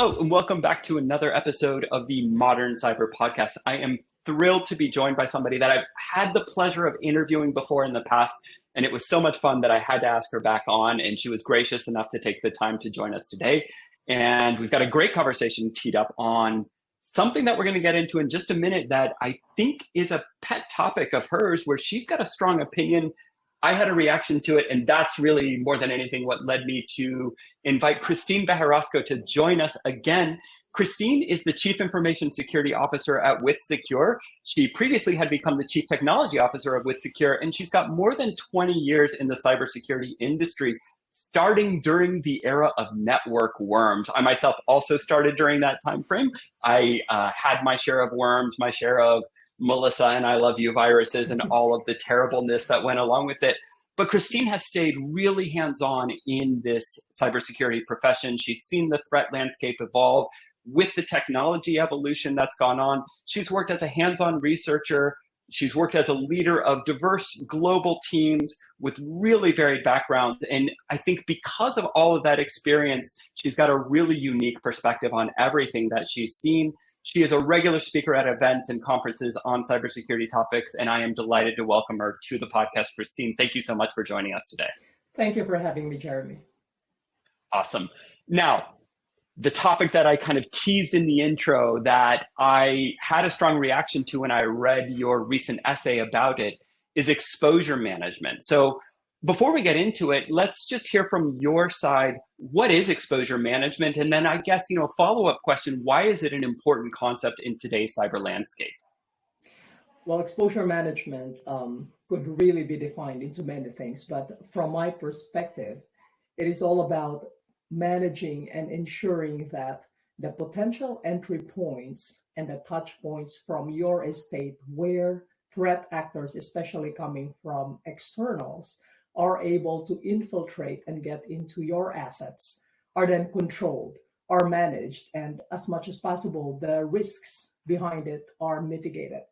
Hello, and welcome back to another episode of the Modern Cyber Podcast. I am thrilled to be joined by somebody that I've had the pleasure of interviewing before in the past, and it was so much fun that I had to ask her back on, and she was gracious enough to take the time to join us today. And we've got a great conversation teed up on something that we're going to get into in just a minute that I think is a pet topic of hers, where she's got a strong opinion. I had a reaction to it, and that's really more than anything what led me to invite Christine Bejerasco to join us again. Christine is the Chief Information Security Officer at WithSecure. She previously had become the Chief Technology Officer of WithSecure, and she's got more than 20 years in the cybersecurity industry, starting during the era of network worms. I myself also started during that time frame. I had my share of worms, my share of Melissa and I love you viruses and all of the terribleness that went along with it. But Christine has stayed really hands-on in this cybersecurity profession. She's seen the threat landscape evolve with the technology evolution that's gone on. She's worked as a hands-on researcher. She's worked as a leader of diverse global teams with really varied backgrounds. And I think because of all of that experience, she's got a really unique perspective on everything that she's seen. She is a regular speaker at events and conferences on cybersecurity topics, and I am delighted to welcome her to the podcast. Christine, thank you so much for joining us today. Thank you for having me, Jeremy. Awesome. Now, the topic that I kind of teased in the intro that I had a strong reaction to when I read your recent essay about it is exposure management. So before we get into it, let's just hear from your side. What is exposure management? And then I guess, follow-up question, why is it an important concept in today's cyber landscape? Well, exposure management could really be defined into many things, but from my perspective, it is all about managing and ensuring that the potential entry points and the touch points from your estate where threat actors, especially coming from externals, are able to infiltrate and get into your assets, are then controlled, are managed, and as much as possible, the risks behind it are mitigated.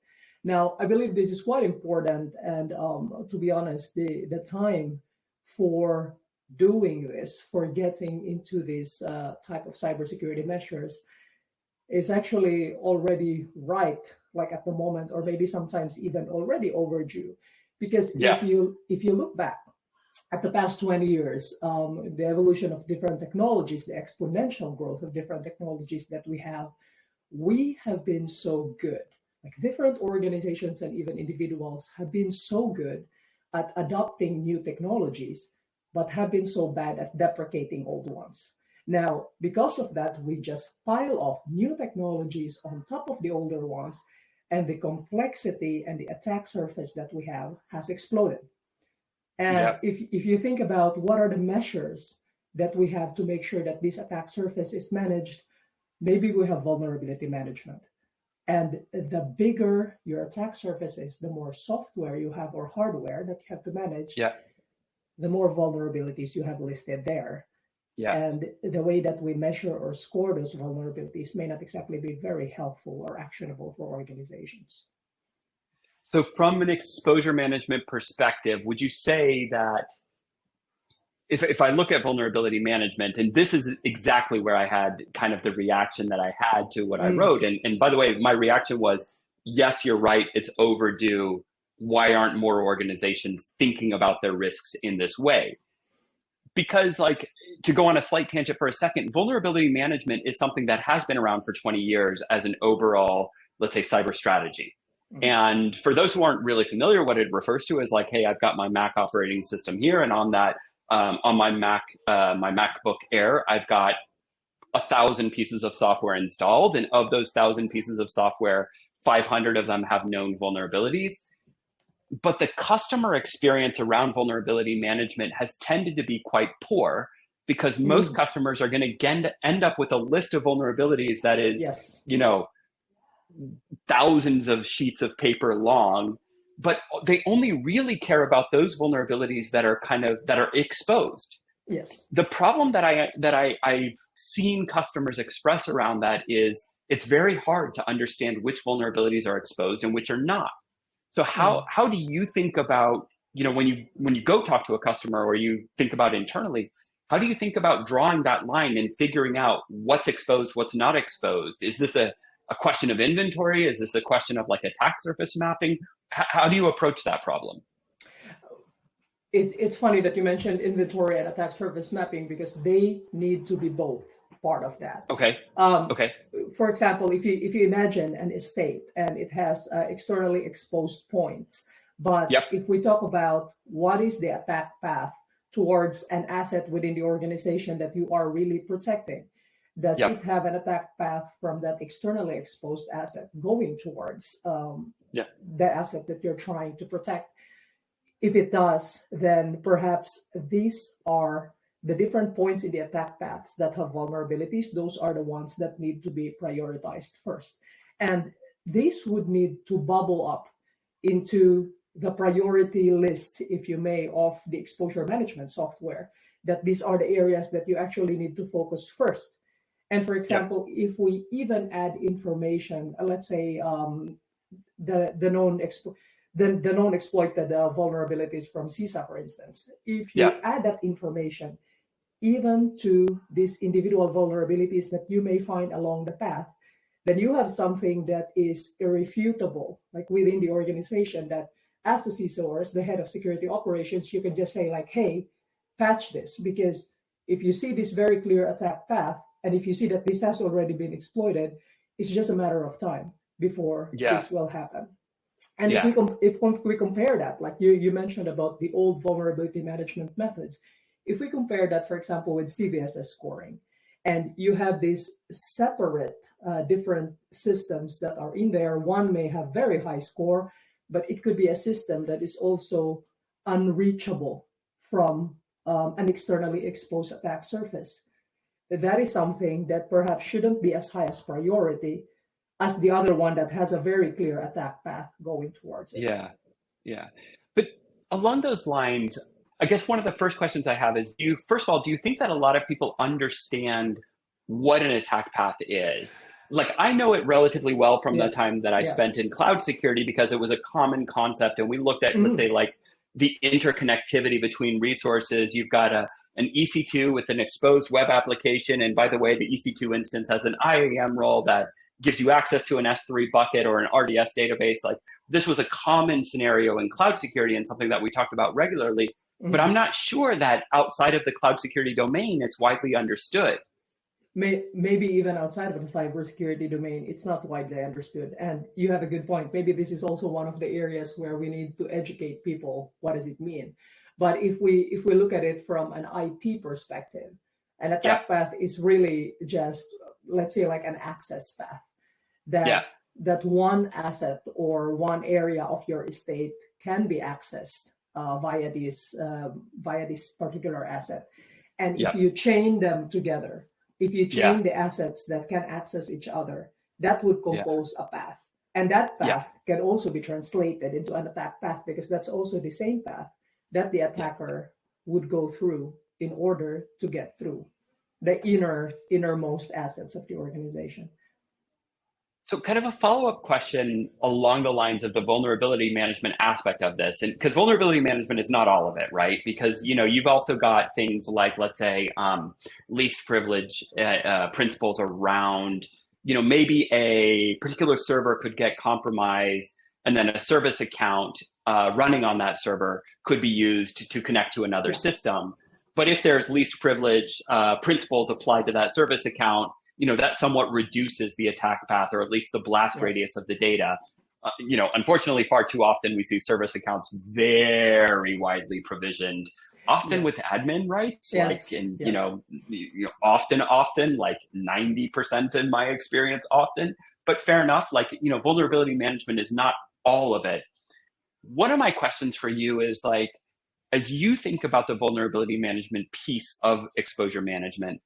Now, I believe this is quite important, and to be honest, the time for doing this, for getting into this type of cybersecurity measures is actually already right, like at the moment, or maybe sometimes even already overdue. Because if you look back at the past 20 years, the evolution of different technologies, the exponential growth of different technologies that we have been so good. Like different organizations and even individuals have been so good at adopting new technologies, but have been so bad at deprecating old ones. Now, because of that, we just pile off new technologies on top of the older ones, and the complexity and the attack surface that we have has exploded. And if you think about what are the measures that we have to make sure that this attack surface is managed, maybe we have vulnerability management. And the bigger your attack surface is, the more software you have or hardware that you have to manage, the more vulnerabilities you have listed there. And the way that we measure or score those vulnerabilities may not exactly be very helpful or actionable for organizations. So from an exposure management perspective, would you say that if I look at vulnerability management, and this is exactly where I had kind of the reaction that I had to what I wrote. And by the way, my reaction was, yes, you're right, it's overdue. Why aren't more organizations thinking about their risks in this way? Because to go on a slight tangent for a second, vulnerability management is something that has been around for 20 years as an overall, let's say, cyber strategy. And for those who aren't really familiar, what it refers to is hey, I've got my Mac operating system here, and on that, on my Mac, my MacBook Air, I've got 1,000 pieces of software installed, and of those 1,000 pieces of software, 500 of them have known vulnerabilities. But the customer experience around vulnerability management has tended to be quite poor, because most customers are going to end up with a list of vulnerabilities that is, thousands of sheets of paper long, but they only really care about those vulnerabilities that are exposed. Yes. The problem that I've seen customers express around that is it's very hard to understand which vulnerabilities are exposed and which are not. So how do you think about, when you go talk to a customer, or you think about internally, how do you think about drawing that line and figuring out what's exposed, what's not exposed? Is this a question of inventory? Is this a question of like attack surface mapping? How do you approach that problem? It's funny that you mentioned inventory and attack surface mapping because they need to be both part of that. Okay. Okay. For example, if you imagine an estate and it has externally exposed points, but Yep. if we talk about what is the attack path towards an asset within the organization that you are really protecting, does Yep. it have an attack path from that externally exposed asset going towards the asset that you're trying to protect? If it does, then perhaps these are the different points in the attack paths that have vulnerabilities. Those are the ones that need to be prioritized first. And these would need to bubble up into the priority list, if you may, of the exposure management software, that these are the areas that you actually need to focus first. And for example, if we even add information, let's say the known exploited vulnerabilities from CISA, for instance, if you add that information even to these individual vulnerabilities that you may find along the path, then you have something that is irrefutable, like within the organization, that as the CISO or as the head of security operations, you can just say like, hey, patch this, because if you see this very clear attack path, and if you see that this has already been exploited, it's just a matter of time before this will happen. And if we compare that, like you mentioned about the old vulnerability management methods, if we compare that, for example, with CVSS scoring, and you have these separate different systems that are in there, one may have very high score, but it could be a system that is also unreachable from an externally exposed attack surface. That is something that perhaps shouldn't be as high as priority as the other one that has a very clear attack path going towards it. Yeah. But along those lines, I guess one of the first questions I have is, first of all, do you think that a lot of people understand what an attack path is? Like, I know it relatively well from the time that I spent in cloud security, because it was a common concept. And we looked at, let's say, like the interconnectivity between resources. You've got an EC2 with an exposed web application. And by the way, the EC2 instance has an IAM role that gives you access to an S3 bucket or an RDS database. Like, this was a common scenario in cloud security and something that we talked about regularly. But I'm not sure that outside of the cloud security domain, it's widely understood. Maybe even outside of the cybersecurity domain, it's not widely understood. And you have a good point. Maybe this is also one of the areas where we need to educate people. What does it mean? But if we look at it from an IT perspective, an attack path is really just, let's say, like an access path that one asset or one area of your estate can be accessed via this particular asset. And if you chain them together, if you chain the assets that can access each other, that would compose a path. And that path can also be translated into an attack path, because that's also the same path that the attacker would go through in order to get through the innermost assets of the organization. So kind of a follow-up question along the lines of the vulnerability management aspect of this, and because vulnerability management is not all of it, right? Because, you've also got things like, let's say, least privilege principles around, maybe a particular server could get compromised, and then a service account running on that server could be used to connect to another system. But if there's least privilege principles applied to that service account, that somewhat reduces the attack path, or at least the blast radius of the data. Unfortunately, far too often we see service accounts very widely provisioned, often with admin rights, often like 90% in my experience, often. But fair enough, vulnerability management is not all of it. One of my questions for you is, like, as you think about the vulnerability management piece of exposure management,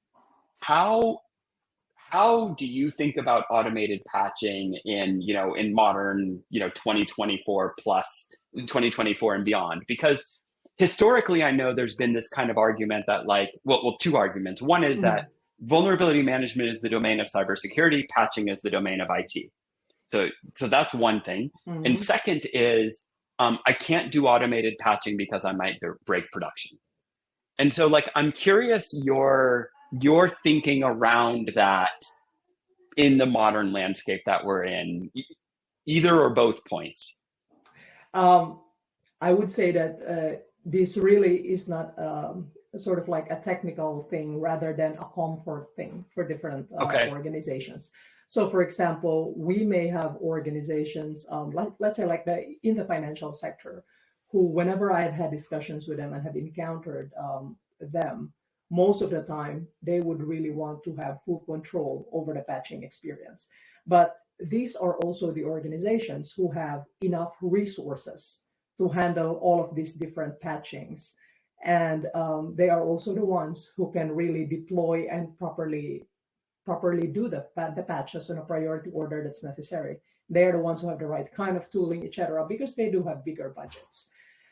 how do you think about automated patching in modern 2024 plus 2024 and beyond? Because historically, I know there's been this kind of argument that, two arguments. One is that vulnerability management is the domain of cybersecurity, patching is the domain of IT. So that's one thing. And second is, I can't do automated patching because I might break production. And so like I'm curious your thinking around that in the modern landscape that we're in, either or both points. Um, I would say that this really is not sort of like a technical thing rather than a comfort thing for different Okay. organizations. So, for example, we may have organizations, let's say like in the financial sector, who, whenever I have had discussions with them and have encountered them, most of the time they would really want to have full control over the patching experience. But these are also the organizations who have enough resources to handle all of these different patchings. And they are also the ones who can really deploy and properly do the patches in a priority order that's necessary. They're the ones who have the right kind of tooling, etc., because they do have bigger budgets.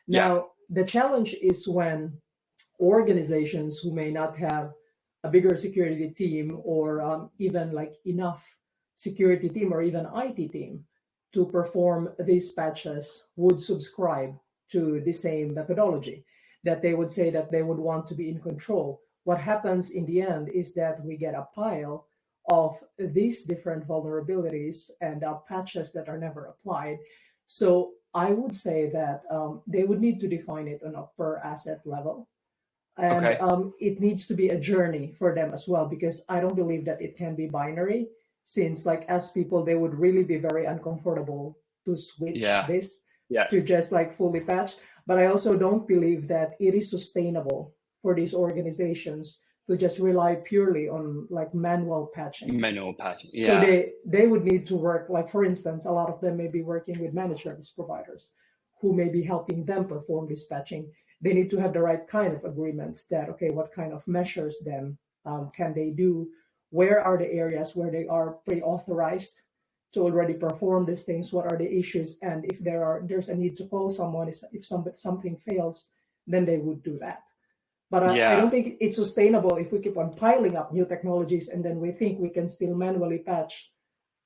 Yeah. Now, the challenge is when organizations who may not have a bigger security team or even like enough security team or even IT team to perform these patches would subscribe to the same methodology, that they would say that they would want to be in control. What happens in the end is that we get a pile of these different vulnerabilities and patches that are never applied. So I would say that they would need to define it on a per asset level. And Okay. it needs to be a journey for them as well, because I don't believe that it can be binary, since like as people, they would really be very uncomfortable to switch Yeah. this Yeah. to just like fully patch. But I also don't believe that it is sustainable for these organizations to just rely purely on like manual patching. Manual patching. So Yeah. they would need to work, like for instance, a lot of them may be working with managed service providers who may be helping them perform this patching. They need to have the right kind of agreements that, okay, what kind of measures then can they do? Where are the areas where they are pre-authorized to already perform these things? What are the issues? And if there's a need to call someone, if something fails, then they would do that. But I Yeah. don't think it's sustainable if we keep on piling up new technologies and then we think we can still manually patch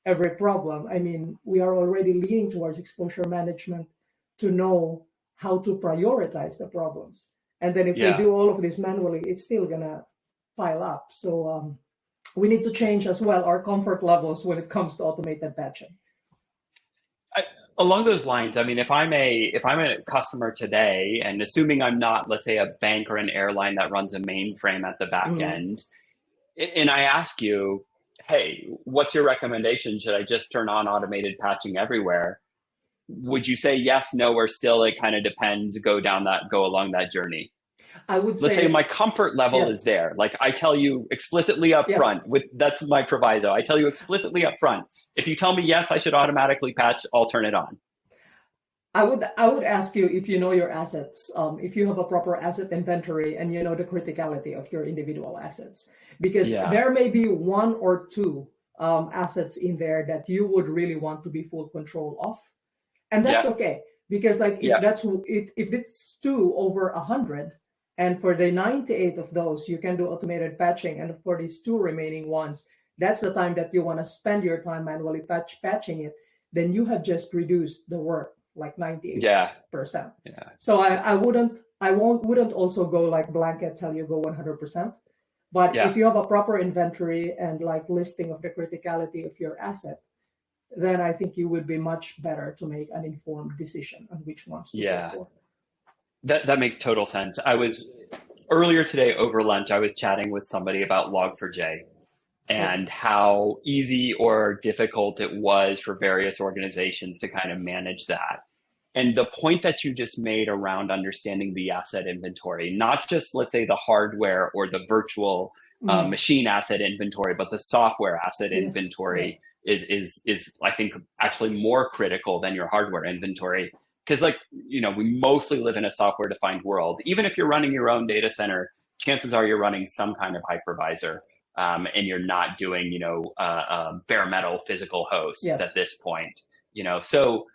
every problem. I mean, we are already leaning towards exposure management to know how to prioritize the problems. And then if we Yeah. do all of this manually, it's still gonna pile up. So we need to change as well our comfort levels when it comes to automated patching. I, along those lines, I mean, if I'm a customer today, and assuming I'm not, let's say, a bank or an airline that runs a mainframe at the back Mhm. end, and I ask you, hey, what's your recommendation? Should I just turn on automated patching everywhere? Would you say yes, no, or still it kind of depends, go along that journey? I would Let's say say my comfort level is yes, there. Like I tell you explicitly up yes. front, with that's my proviso. I tell you explicitly up front. If you tell me yes, I should automatically patch, I'll turn it on. I would ask you if you know your assets, if you have a proper asset inventory and you know the criticality of your individual assets, because Yeah. there may be one or two assets in there that you would really want to be full control of, and that's Yeah. okay, because like Yeah. if it's two over 100, and for the 98 of those you can do automated patching, and for these two remaining ones, that's the time that you want to spend your time manually patching it, then you have just reduced the work like 98%. Yeah. Yeah. So I wouldn't also go like blanket tell you go 100%. But Yeah. if you have a proper inventory and like listing of the criticality of your asset, then I think you would be much better to make an informed decision on which ones to go Yeah. for. That makes total sense. I was earlier today over lunch, I was chatting with somebody about Log4j Okay. and how easy or difficult it was for various organizations to kind of manage that. And the point that you just made around understanding the asset inventory, not just, let's say, the hardware or the virtual Mm, machine asset inventory, but the software asset yes. Yeah. inventory is I think actually more critical than your hardware inventory. Because like, we mostly live in a software defined world. Even if you're running your own data center, chances are you're running some kind of hypervisor. And you're not doing, bare metal physical hosts at Yes. this point, so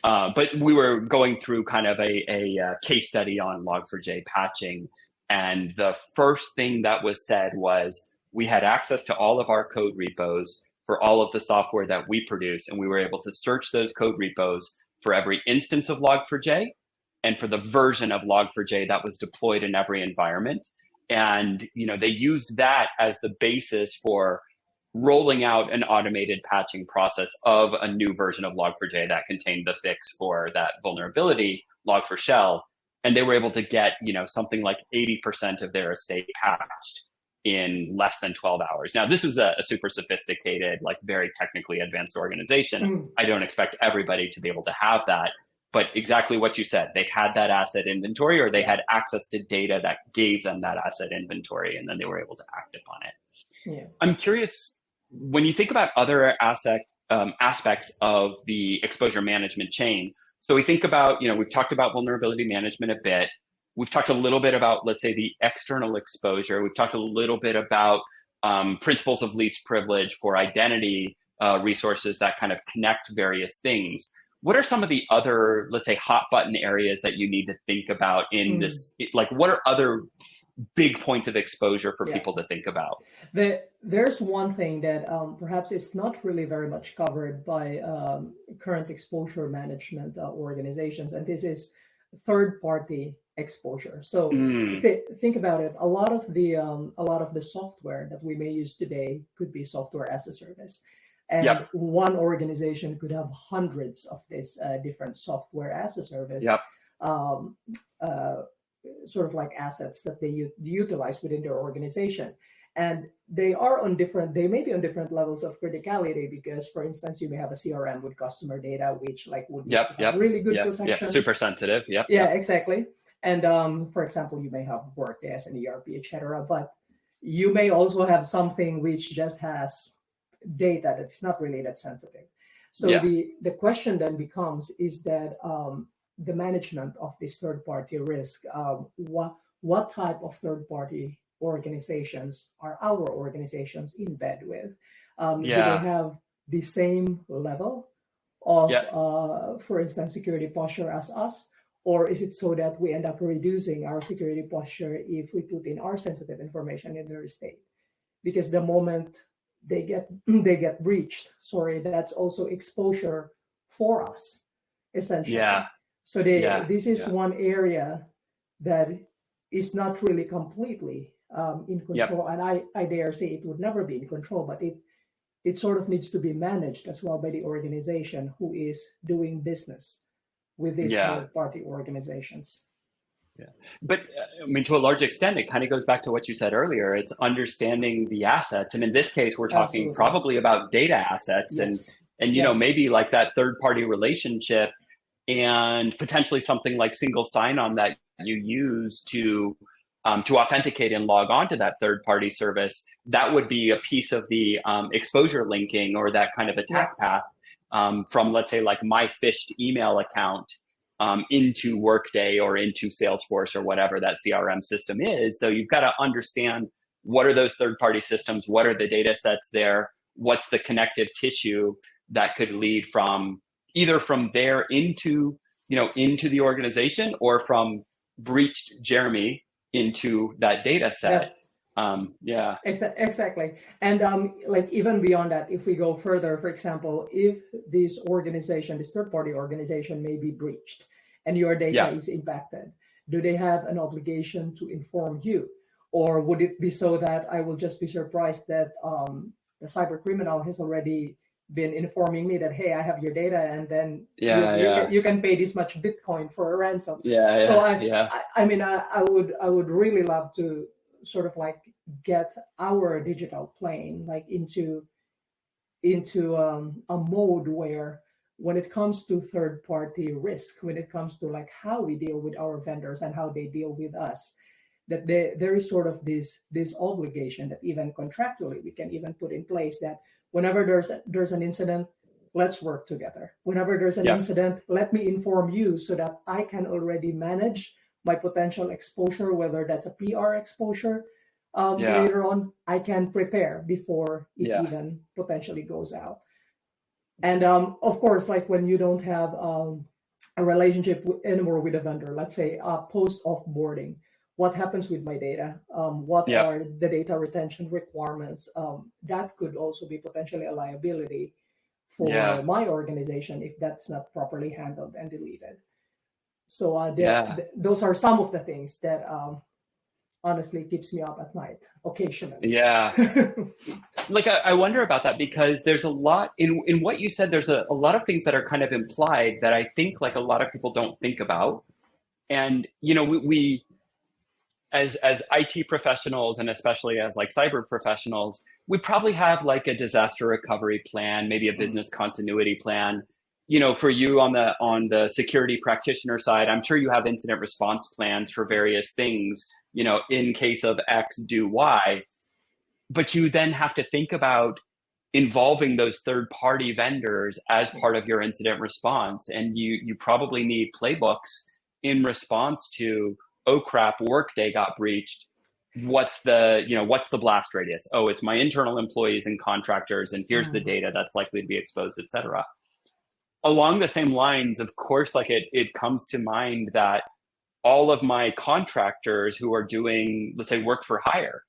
but we were going through kind of a case study on Log4j patching. And the first thing that was said was we had access to all of our code repos for all of the software that we produce. And we were able to search those code repos for every instance of Log4j and for the version of Log4j that was deployed in every environment. And they used that as the basis for rolling out an automated patching process of a new version of Log4j that contained the fix for that vulnerability, Log4Shell. And they were able to get, something like 80% of their estate patched in less than 12 hours. Now, this is a super sophisticated, like very technically advanced organization. I don't expect everybody to be able to have that. But exactly what you said, they had that asset inventory, or they had access to data that gave them that asset inventory, and then they were able to act upon it. Yeah. I'm curious, when you think about other aspects of the exposure management chain, so we think about, we've talked about vulnerability management a bit. We've talked a little bit about, let's say, the external exposure. We've talked a little bit about principles of least privilege for identity resources that kind of connect various things. What are some of the other, let's say, hot button areas that you need to think about in this? Like, what are other big points of exposure for people to think about? There's one thing that perhaps is not really very much covered by current exposure management organizations, and this is third-party exposure. So think about it. A lot of the software that we may use today could be software as a service. And one organization could have hundreds of these different software as a service, sort of like assets that they utilize within their organization. And they may be on different levels of criticality, because, for instance, you may have a CRM with customer data, which would have really good protection. Super sensitive. Exactly. And for example, you may have Workday as an ERP, etc. But you may also have something which just has data that's not really that sensitive. So the question then becomes, is that the management of this third-party risk, what type of third-party organizations are our organizations in bed with? Do they have the same level of, for instance, security posture as us? Or is it so that we end up reducing our security posture if we put in our sensitive information in their estate? Because the moment they get breached, that's also exposure for us, essentially. So this is one area that is not really completely in control. And I dare say it would never be in control, but it sort of needs to be managed as well by the organization who is doing business with these third-party organizations. But I mean, to a large extent, it kind of goes back to what you said earlier. It's understanding the assets. And in this case, we're talking probably about data assets and maybe like that third-party relationship, and potentially something like single sign-on that you use to authenticate and log on to that third-party service. That would be a piece of the exposure linking, or that kind of attack path from, let's say, like my phished email account into Workday or into Salesforce or whatever that CRM system is. So you've got to understand, what are those third-party systems? What are the data sets there? What's the connective tissue that could lead from either from there into the organization, or from breached Jeremy into that data set? Exactly. And even beyond that, if we go further, for example, if this third-party organization may be breached and your data is impacted, do they have an obligation to inform you? Or would it be so that I will just be surprised that the cyber criminal has already been informing me that, hey, I have your data, and then you can pay this much Bitcoin for a ransom. I mean, I would really love to sort of like get our digital plane into a mode where, when it comes to third-party risk, when it comes to like how we deal with our vendors and how they deal with us, that there is sort of this obligation that even contractually we can even put in place, that whenever there's an incident, let's work together. Whenever there's an incident, let me inform you so that I can already manage my potential exposure, whether that's a PR exposure. Later on, I can prepare before it even potentially goes out. And of course, like when you don't have a relationship anymore with a vendor, let's say post offboarding, what happens with my data? What are the data retention requirements? That could also be potentially a liability for my organization if that's not properly handled and deleted. So those are some of the things that honestly keeps me up at night occasionally. Yeah. Like I wonder about that because there's a lot in what you said. There's a lot of things that are kind of implied that I think like a lot of people don't think about. And we as IT professionals and especially as like cyber professionals, we probably have like a disaster recovery plan, maybe a business continuity plan. For you on the security practitioner side, I'm sure you have incident response plans for various things, in case of X, do Y. But you then have to think about involving those third-party vendors as part of your incident response. And you probably need playbooks in response to, oh crap, Workday got breached. What's the blast radius? Oh, it's my internal employees and contractors, and here's the data that's likely to be exposed, et cetera. Along the same lines, of course, like it comes to mind that all of my contractors who are doing, let's say, work for hire,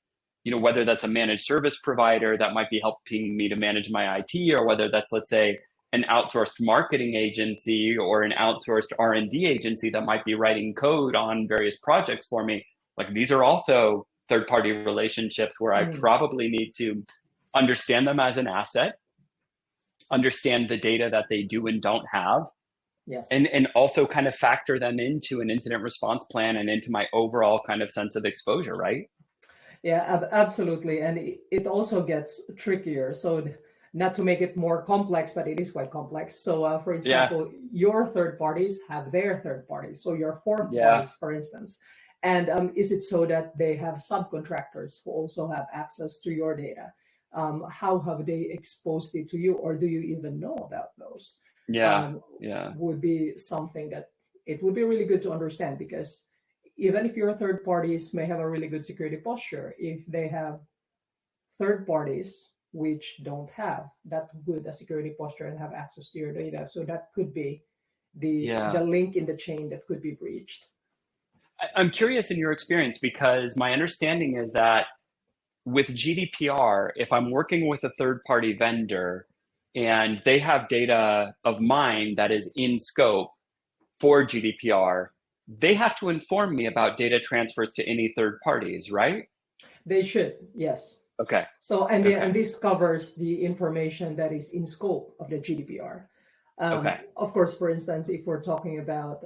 whether that's a managed service provider that might be helping me to manage my IT, or whether that's, let's say, an outsourced marketing agency or an outsourced R&D agency that might be writing code on various projects for me. Like these are also third-party relationships where I probably need to understand them as an asset, understand the data that they do and don't have, yes, and also kind of factor them into an incident response plan and into my overall kind of sense of exposure, right? Yeah, absolutely. And it also gets trickier. So not to make it more complex, but it is quite complex. So for example, your third parties have their third parties. So your fourth parties, for instance. And is it so that they have subcontractors who also have access to your data? How have they exposed it to you, or do you even know about those? Would be something that it would be really good to understand, because even if your third parties may have a really good security posture, if they have third parties which don't have that good a security posture and have access to your data, so that could be the link in the chain that could be breached. I'm curious in your experience, because my understanding is that with GDPR, if I'm working with a third-party vendor and they have data of mine that is in scope for GDPR, they have to inform me about data transfers to any third parties, right? They should, yes. Okay. So, and this covers the information that is in scope of the GDPR. Of course, for instance, if we're talking about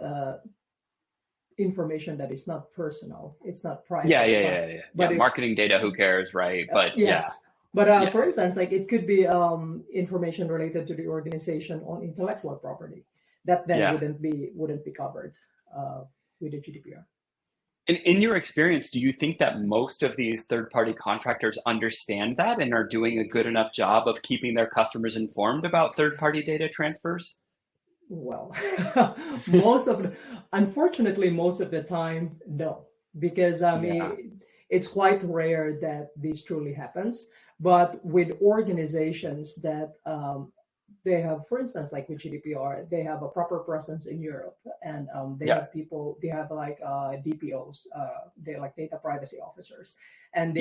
information that is not personal, it's not private. But marketing data, who cares, right? But But for instance, like it could be information related to the organization on intellectual property that then wouldn't be covered with the GDPR. In your experience, do you think that most of these third-party contractors understand that and are doing a good enough job of keeping their customers informed about third-party data transfers? Well, unfortunately, most of the time, no, because it's quite rare that this truly happens. But with organizations that they have, for instance, like with GDPR, they have a proper presence in Europe, and they have people, they have like DPOs, they're like data privacy officers, and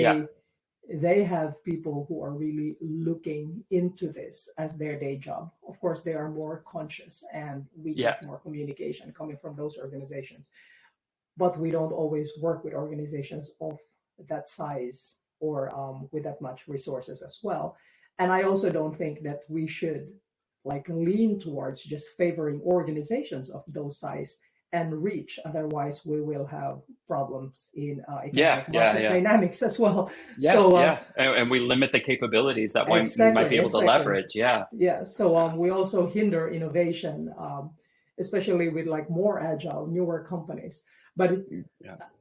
they have people who are really looking into this as their day job. Of course, they are more conscious, and we get more communication coming from those organizations. But we don't always work with organizations of that size or with that much resources as well. And I also don't think that we should like lean towards just favoring organizations of those size and reach. Otherwise, we will have problems in market dynamics as well. And we limit the capabilities that we might be able to leverage. So we also hinder innovation, especially with like more agile, newer companies. But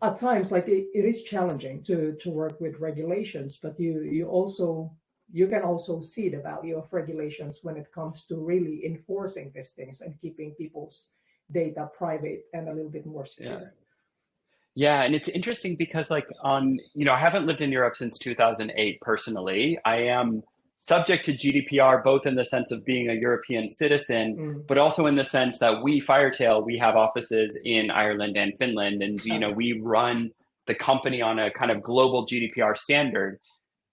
at times, like it is challenging to work with regulations, but you can also see the value of regulations when it comes to really enforcing these things and keeping people's data private and a little bit more secure. And it's interesting because like I haven't lived in Europe since 2008 personally. I am subject to GDPR, both in the sense of being a European citizen, but also in the sense that we, FireTail, we have offices in Ireland and Finland. And, we run the company on a kind of global GDPR standard.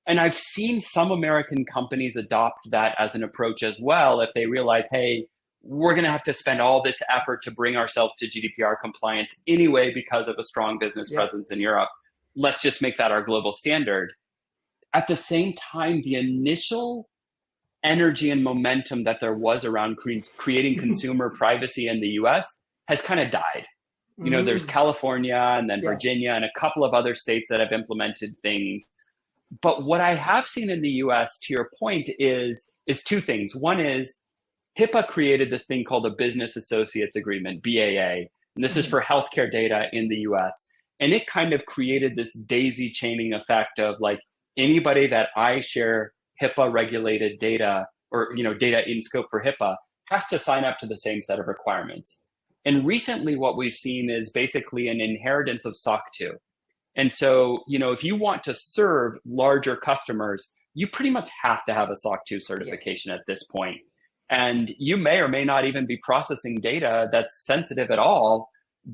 And I've seen some American companies adopt that as an approach as well. If they realize, hey, we're going to have to spend all this effort to bring ourselves to GDPR compliance anyway because of a strong business presence in Europe. Let's just make that our global standard. At the same time, the initial energy and momentum that there was around creating consumer privacy in the US has kind of died. You know, there's California and then Virginia and a couple of other states that have implemented things. But what I have seen in the US, to your point, is two things. One is HIPAA created this thing called a Business Associates Agreement, BAA. And this is for healthcare data in the US. And it kind of created this daisy chaining effect of like anybody that I share HIPAA regulated data or, you know, data in scope for HIPAA has to sign up to the same set of requirements. And recently what we've seen is basically an inheritance of SOC 2. And so, you know, if you want to serve larger customers, you pretty much have to have a SOC 2 certification at this point. And you may or may not even be processing data that's sensitive at all.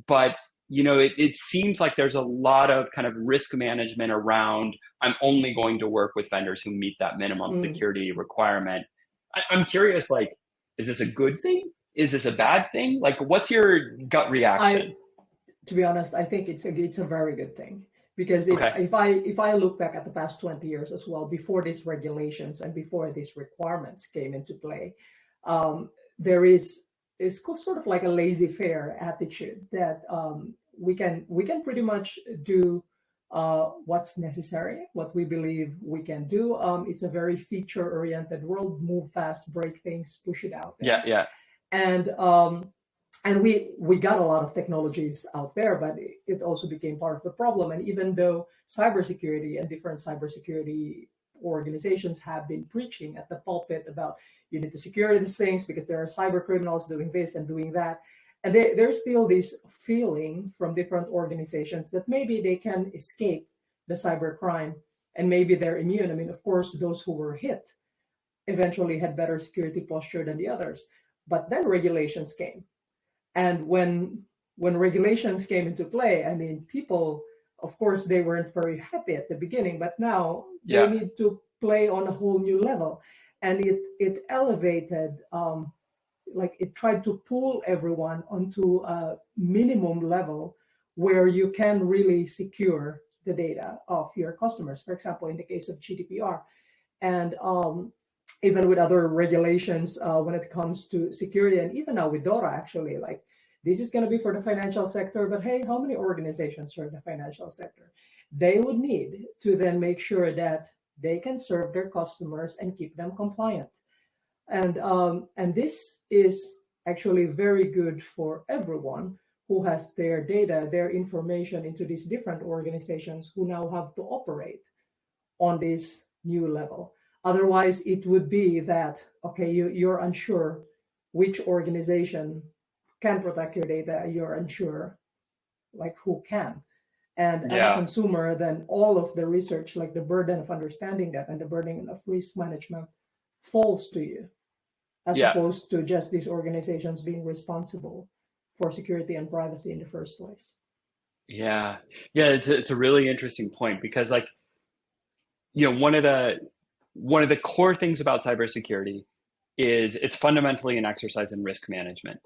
But, you know, it seems like there's a lot of kind of risk management around, I'm only going to work with vendors who meet that minimum security requirement. I'm curious, like, is this a good thing? Is this a bad thing? Like, what's your gut reaction? To be honest, I think it's a very good thing. Because if I look back at the past 20 years as well, before these regulations and before these requirements came into play, there is sort of like a laissez-faire attitude that we can pretty much do what's necessary, what we believe we can do. It's a very feature-oriented world: move fast, break things, push it out there. Yeah. And we got a lot of technologies out there, but it also became part of the problem. And even though cybersecurity and different cybersecurity organizations have been preaching at the pulpit about you need to secure these things because there are cyber criminals doing this and doing that, and there's still this feeling from different organizations that maybe they can escape the cyber crime and maybe they're immune. I mean, of course, those who were hit eventually had better security posture than the others. But then regulations came. And when regulations came into play, I mean, people, of course, they weren't very happy at the beginning, but now they need to play on a whole new level. And it elevated, like it tried to pull everyone onto a minimum level where you can really secure the data of your customers, for example, in the case of GDPR. And even with other regulations when it comes to security, and even now with DORA, actually, like this is going to be for the financial sector, but hey, how many organizations serve the financial sector? They would need to then make sure that they can serve their customers and keep them compliant. And this is actually very good for everyone who has their data, their information into these different organizations who now have to operate on this new level. Otherwise, it would be that, okay, you're unsure which organization can protect your data, you're unsure like who can. And as a consumer, then all of the research, like the burden of understanding that and the burden of risk management falls to you, as opposed to just these organizations being responsible for security and privacy in the first place. Yeah, it's a really interesting point because, like, you know, one of the core things about cybersecurity is it's fundamentally an exercise in risk management.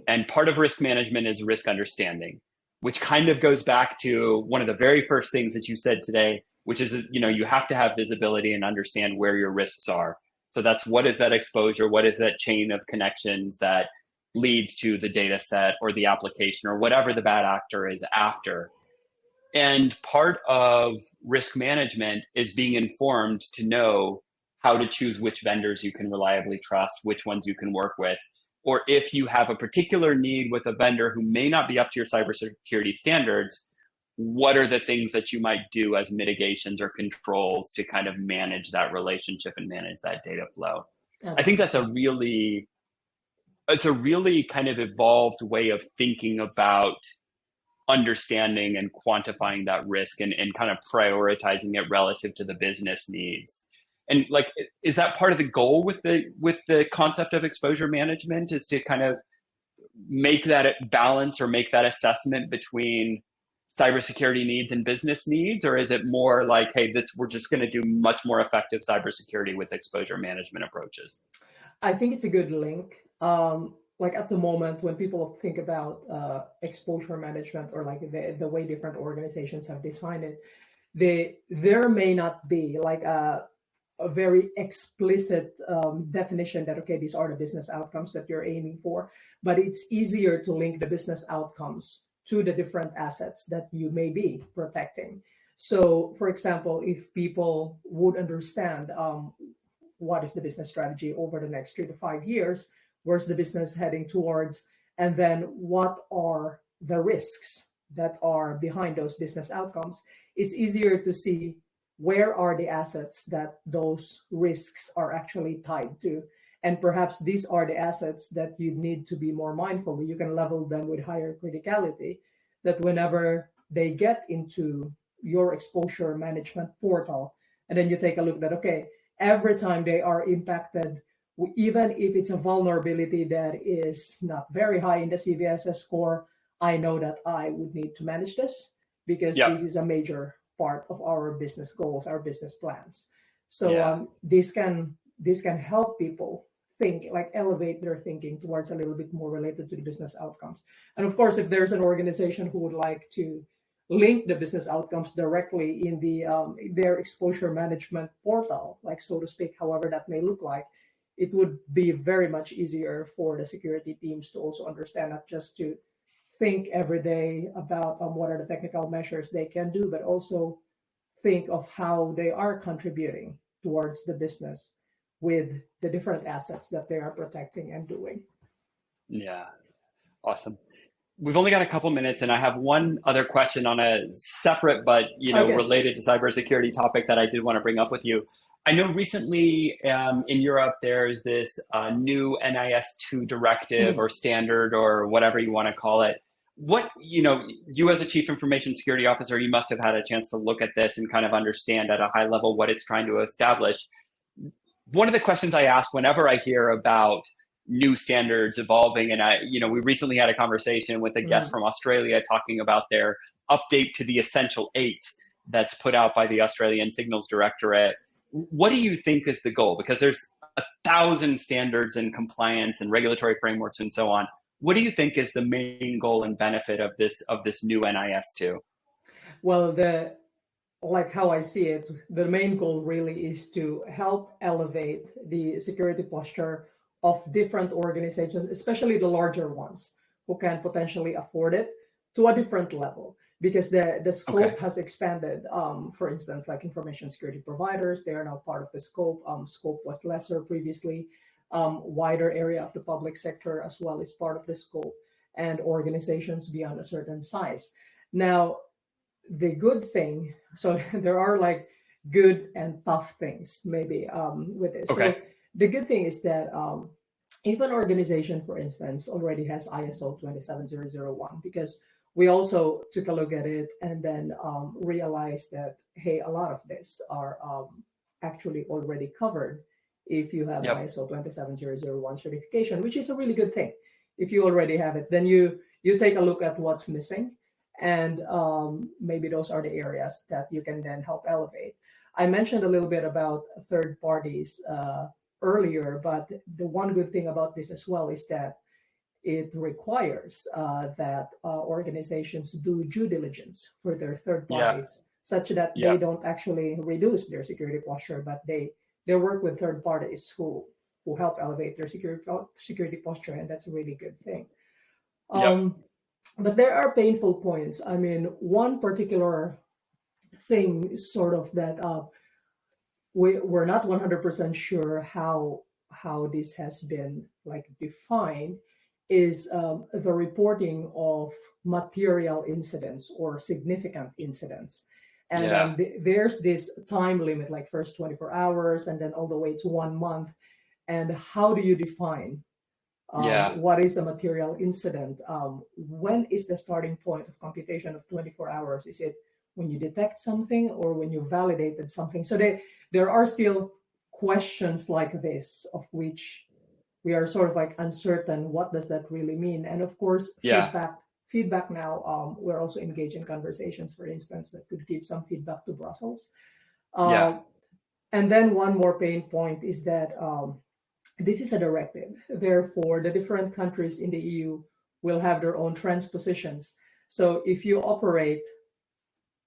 And part of risk management is risk understanding, which kind of goes back to one of the very first things that you said today, which is, you know, you have to have visibility and understand where your risks are. So that's, what is that exposure? What is that chain of connections that leads to the data set or the application or whatever the bad actor is after? And part of risk management is being informed to know how to choose which vendors you can reliably trust, which ones you can work with. Or if you have a particular need with a vendor who may not be up to your cybersecurity standards, what are the things that you might do as mitigations or controls to kind of manage that relationship and manage that data flow? I think that's a really kind of evolved way of thinking about understanding and quantifying that risk and kind of prioritizing it relative to the business needs. And like, is that part of the goal with the concept of exposure management, is to kind of make that balance or make that assessment between cybersecurity needs and business needs? Or is it more like, hey, we're just going to do much more effective cybersecurity with exposure management approaches? I think it's a good link. like at the moment when people think about exposure management, or like the way different organizations have designed it, there may not be like a very explicit definition that, okay, these are the business outcomes that you're aiming for, but it's easier to link the business outcomes to the different assets that you may be protecting. So for example, if people would understand what is the business strategy over the next 3 to 5 years, where's the business heading towards, and then what are the risks that are behind those business outcomes, it's easier to see where are the assets that those risks are actually tied to. And perhaps these are the assets that you need to be more mindful. You can level them with higher criticality, that whenever they get into your exposure management portal, and then you take a look at, okay, every time they are impacted, even if it's a vulnerability that is not very high in the CVSS score, I know that I would need to manage this because Yep. this is a major part of our business goals, our business plans. So Yeah. this can help people think, like elevate their thinking towards a little bit more related to the business outcomes. And of course, if there's an organization who would like to link the business outcomes directly in the their exposure management portal, like so to speak, however that may look like, it would be very much easier for the security teams to also understand, not just to think every day about what are the technical measures they can do, but also think of how they are contributing towards the business with the different assets that they are protecting and doing. Yeah. Awesome. We've only got a couple minutes, and I have one other question on a separate but Okay. related to cybersecurity topic that I did want to bring up with you. I know recently in Europe there's this new NIS2 directive or standard or whatever you want to call it. What you as a chief information security officer, you must have had a chance to look at this and kind of understand at a high level what it's trying to establish. One of the questions I ask whenever I hear about new standards evolving, and we recently had a conversation with a guest from Australia talking about their update to the Essential 8 that's put out by the Australian Signals Directorate. What do you think is the goal? Because there's 1,000 standards and compliance and regulatory frameworks and so on. What do you think is the main goal and benefit of this new NIS2? Well, like how I see it, the main goal really is to help elevate the security posture of different organizations, especially the larger ones who can potentially afford it, to a different level, because the scope has expanded. For instance, like information security providers, they are now part of the scope. Scope was lesser previously. Wider area of the public sector as well is part of the scope, and organizations beyond a certain size. Now, the good thing, so there are like good and tough things maybe with this. Okay. So the good thing is that if an organization, for instance, already has ISO 27001, because we also took a look at it and then realized that, hey, a lot of this are actually already covered if you have ISO 27001 certification, which is a really good thing. If you already have it, then you take a look at what's missing, and maybe those are the areas that you can then help elevate. I mentioned a little bit about third parties earlier, but the one good thing about this as well is that it requires that organizations do due diligence for their third parties, such that they don't actually reduce their security posture, but they work with third parties who help elevate their security posture, and that's a really good thing. But there are painful points. I mean, one particular thing sort of that we're not 100% sure how this has been like defined is the reporting of material incidents or significant incidents. And there's this time limit, like first 24 hours and then all the way to 1 month. And how do you define what is a material incident? When is the starting point of computation of 24 hours? Is it when you detect something or when you validated something? So there are still questions like this of which we are sort of like uncertain. What does that really mean? And of course, feedback now, we're also engaged in conversations, for instance, that could give some feedback to Brussels. And then one more pain point is that this is a directive. Therefore, the different countries in the EU will have their own transpositions. So if you operate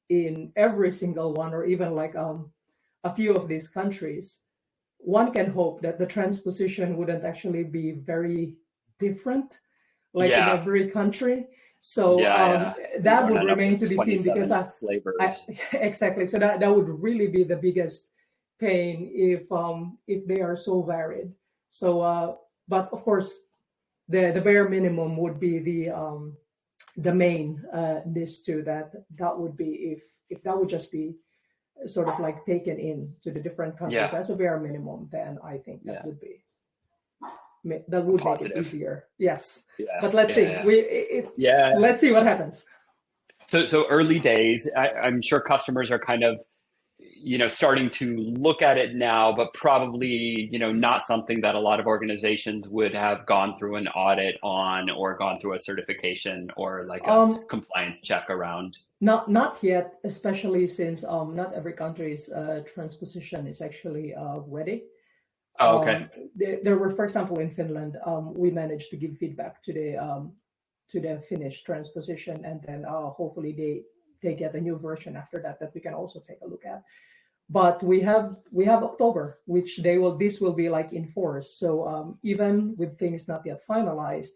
in every single one, or even like a few of these countries, one can hope that the transposition wouldn't actually be very different, like in every country. So that would remain to be seen, because exactly. So that would really be the biggest pain if they are so varied. So, but of course, the bare minimum would be the main NIS2 that would be if that would just be sort of like taken in to the different countries as a bare minimum, then I think that would positive. Make it easier. Yes. But let's see. Let's see what happens. So early days, I'm sure customers are kind of, starting to look at it now, but probably, not something that a lot of organizations would have gone through an audit on, or gone through a certification or like a compliance check around. Not yet, especially since not every country's transposition is actually ready. Oh, okay. There were, for example, in Finland, we managed to give feedback to the Finnish transposition, and then hopefully they get a new version after that we can also take a look at. But we have October, which this will be like in force. So even with things not yet finalized,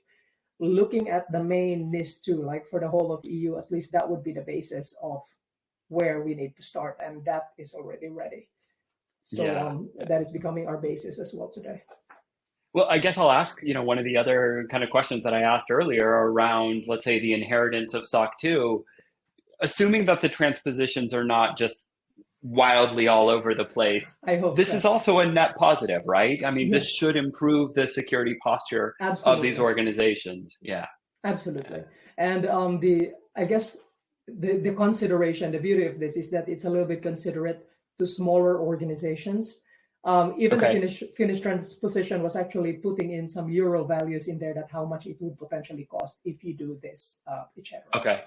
looking at the main NIS2, like for the whole of EU, at least that would be the basis of where we need to start, and that is already ready. So that is becoming our basis as well today. Well, I guess I'll ask, one of the other kind of questions that I asked earlier around, let's say, the inheritance of SOC 2, assuming that the transpositions are not just wildly all over the place. I hope this is also a net positive, right? I mean, this should improve the security posture of these organizations. Yeah. Absolutely. And I guess the consideration, the beauty of this is that it's a little bit considerate to smaller organizations. Even the Finnish transposition was actually putting in some euro values in there, that how much it would potentially cost if you do this, etc. Okay.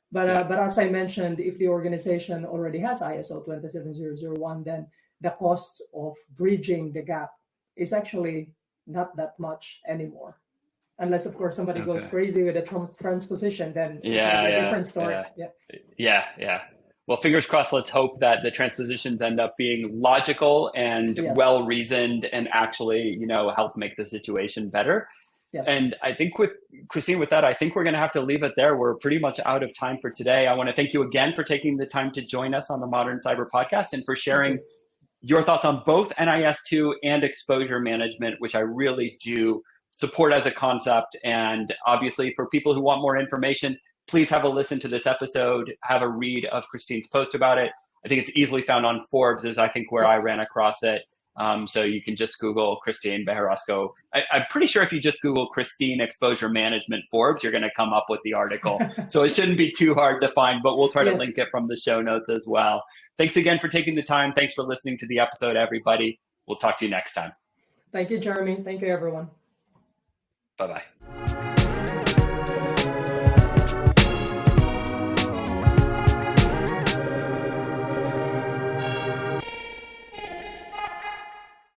But as I mentioned, if the organization already has ISO 27001, then the cost of bridging the gap is actually not that much anymore. Unless, of course, somebody goes crazy with a transposition, then it's a different story. Yeah. Well, fingers crossed. Let's hope that the transpositions end up being logical and well-reasoned, and actually, help make the situation better. Yes. And I think with Christine, with that, I think we're going to have to leave it there. We're pretty much out of time for today. I want to thank you again for taking the time to join us on the Modern Cyber Podcast, and for sharing your thoughts on both NIS2 and exposure management, which I really do support as a concept. And obviously, for people who want more information, please have a listen to this episode, have a read of Christine's post about it. I think it's easily found on Forbes, is I think where I ran across it. So you can just Google Christine Bejerasco. I'm pretty sure if you just Google Christine Exposure Management Forbes, you're going to come up with the article. So it shouldn't be too hard to find, but we'll try to link it from the show notes as well. Thanks again for taking the time. Thanks for listening to the episode, everybody. We'll talk to you next time. Thank you, Jeremy. Thank you, everyone. Bye-bye.